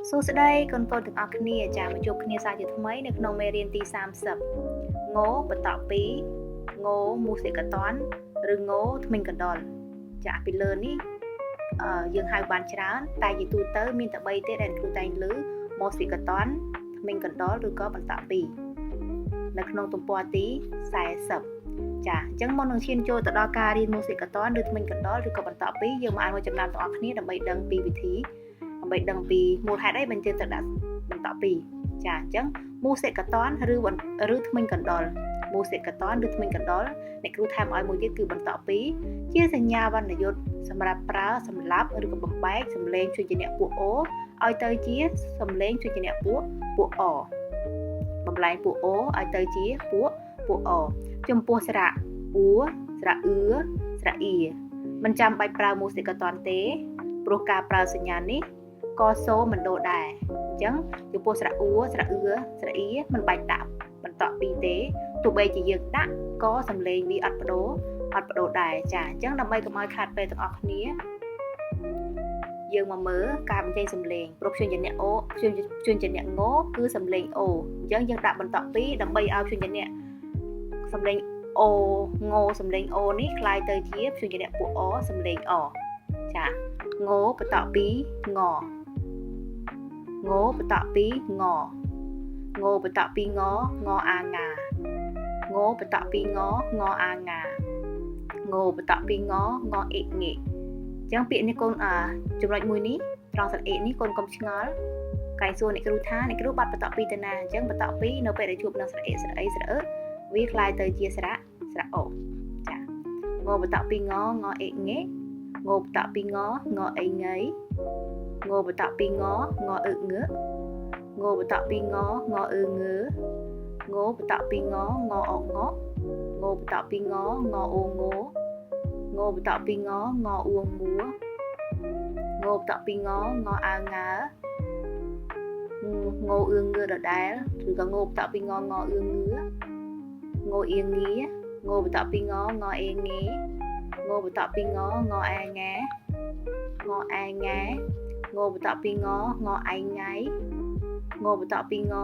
សួស្តីកូនៗទាំងអស់គ្នាចាមកជួបគ្នាសាជាថ្មីនៅក្នុងមេរៀនទី30ងបន្ត2ងមូសិកតនឬងធ្មេញកណ្ដុរចាពីលើនេះយើងហៅបានច្រើនតែជាទូទៅមានតែ3ទេដែលគ្រូតែងលើមូសិកតនធ្មេញកណ្ដុរឬក៏បន្ត2នៅក្នុងទំព័រទី40ចាអញ្ចឹងមុននឹងឈានចូលទៅដល់ការរៀនមូសិកតនឬធ្មេញកណ្ដុរឬក៏បន្ត2យើងមកអានមួយចំណាំទាំងអស់គ្នាដើម្បីដឹងពីវិធីដើម្បីដឹងពីមូលហេតុអីបញ្ជាទៅដាក់បន្ត2ចាអញ្ចឹងមូសិកតនឬធ្មេញកណ្ដុរមូសិកតនឬធ្មេញកណ្ដុរអ្នកគ្រូថែមឲ្យមួយទៀតគឺបន្ត2ជាសញ្ញាវណ្ណយុត្តសម្រាប់ប្រើសម្លាប់ឬក៏បំបែកសំឡេងជួយជាអ្នកពួកអូឲ្យទៅជាសំឡេងជួយជាអ្នកពួកអបំលែងពួកអូឲ្យទៅជាពួកអចំពោះស្រៈអ៊ូស្រៈអ៊ឺស្រៈអ៊ីមិនចាំបាច់ប្រើមូសិកតនទេព្រោះការប្រើសញ្ញានេះក៏សូមិនដូរដែរអញ្ចឹងចំពោះស្រៈអ៊ូស្រៈអ៊ឺស្រៈអ៊ីមិនបាច់ដាក់បន្ត2ទេទោះបីជាយើងដាក់ក៏សំឡេងវាអត់បដូរដែរចាអញ្ចឹងដើម្បីកុំឲ្យខាតពេលទាំងអស់គ្នាយើងមកមើលការបញ្ចេញសំឡេងព្រោះព្យញ្ជនៈអូព្យញ្ជនៈងគឺសំឡេងអូអញ្ចឹងយើងដាក់បន្ត2ដើម្បីឲ្យព្យញ្ជនៈសំឡេងអូងសំឡេងអូនេះคล้ายទៅជាព្យញ្ជនៈពួកអសំឡេងអចាងបន្ត2ងបន្ត2ងបន្ត2ងអាងាងបន្ត2ងអាងាងបន្ត2ងអ៊ីងេអញ្ចឹងពាក្យនេះកូនចំណុចមួយនេះត្រង់ស្រៈអ៊ីនេះកូនកុំឆ្ងល់កែសួរអ្នកគ្រូថាអ្នកគ្រូបាត់បន្ត2ទៅណាអញ្ចឹងបន្ត2នៅពេលដែលជួបនឹងស្រៈអ៊ីស្រៈអីស្រៈអឺវាคล้ายទៅជាស្រៈអូចាងបន្ត2ងអ៊ីងេងបន្ត2ងអ៊ីងៃងបន្ត2ងអ៊ឺងើងបន្ត2ងអ៊ឺងើងបន្ត2ងអងងបន្ត2ងអូងងបន្ត2ងអ៊ួងងួងបន្ត2ងអាងើងអ៊ឺងើដដែលឬក៏ងបន្ត2ងអ៊ឺងើងអ៊ីងីងបន្ត2ងអ៊ីងីងបន្ត2ងអាងាងអាងាងបន្ត2ងអៃងៃងបន្ត2ង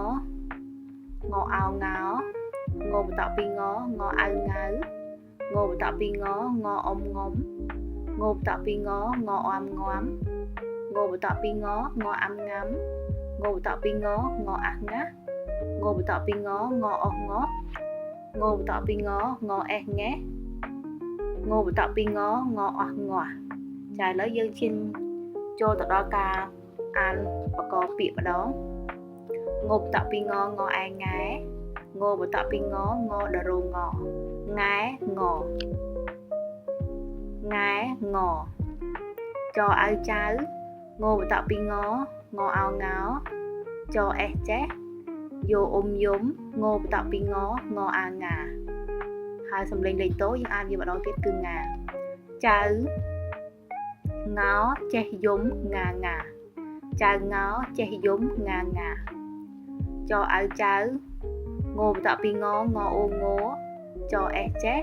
អោងោងបន្ត2ងអៅងៅងបន្ត2ងអមងំងបន្ត2ងអមងំងបន្ត2ងអាំងាំងបន្ត2ងអាស់ងាងបន្ត2ងអស់ងងបន្ត2ងអេះងេងបន្ត2ងអស់ងាស់ចាឥឡូវយើងឈានចូលទៅដល់ការអានបកពាក្យម្ដងងបន្ត2ងអែង៉ែងបន្ត2ងដរងង៉ែងចអៅចៅងបន្ត2ងអោងោចអេះចេះយោយំងបន្ត2ងអាងាហើយសំឡេងលេខតូយើងអានវាម្ដងទៀតគឺងាចៅងោចេះយំងាចៅងោចេះយំងាចអៅចៅងបន្ត2ងអូងចអេះចេះ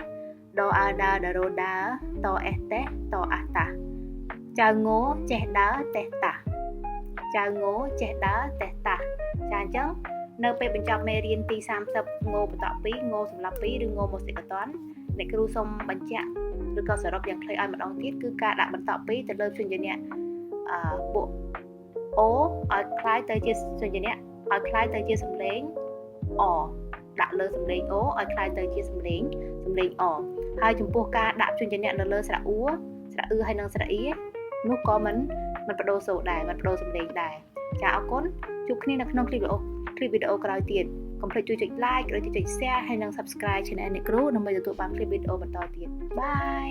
ដអើដើដរដើតអេះតេះតអះតាចៅងចេះដើតេះតាចៅងចេះដើតេះតាចាអញ្ចឹងនៅពេលបញ្ចប់មេរៀនទី30ងបន្ត2ងសម្រាប់2ឬងមូសិកតនអ្នកគ្រូសូមបញ្ជាក់ឬក៏សរុបយ៉ាងខ្លីឲ្យម្ដងទៀតគឺការដាក់បន្ត2ទៅលើព្យញ្ជនៈពួកអូឲ្យคล้ายទៅជាព្យញ្ជនៈឲ្យคล้ายទៅជាសំឡេងអដាក់លើសំឡេងអូឲ្យคล้ายទៅជាសំឡេងអហើយចំពោះការដាក់ព្យញ្ជនៈនៅលើស្រៈអ៊ូស្រៈអ៊ឺហើយនិងស្រៈអ៊ីនោះក៏មិនបដូរសូរដែរមិនបដូរសំឡេងដែរចាអរគុណជួបគ្នានៅក្នុងคลิปវីដេអូក្រោយទៀតកុំភ្លេចជួយចុច like ឬចុច share ហើយនិង subscribe channel អ្នកគ្រូដើម្បីទទួលបានคลิปវីដេអូបន្តទៀតបាយ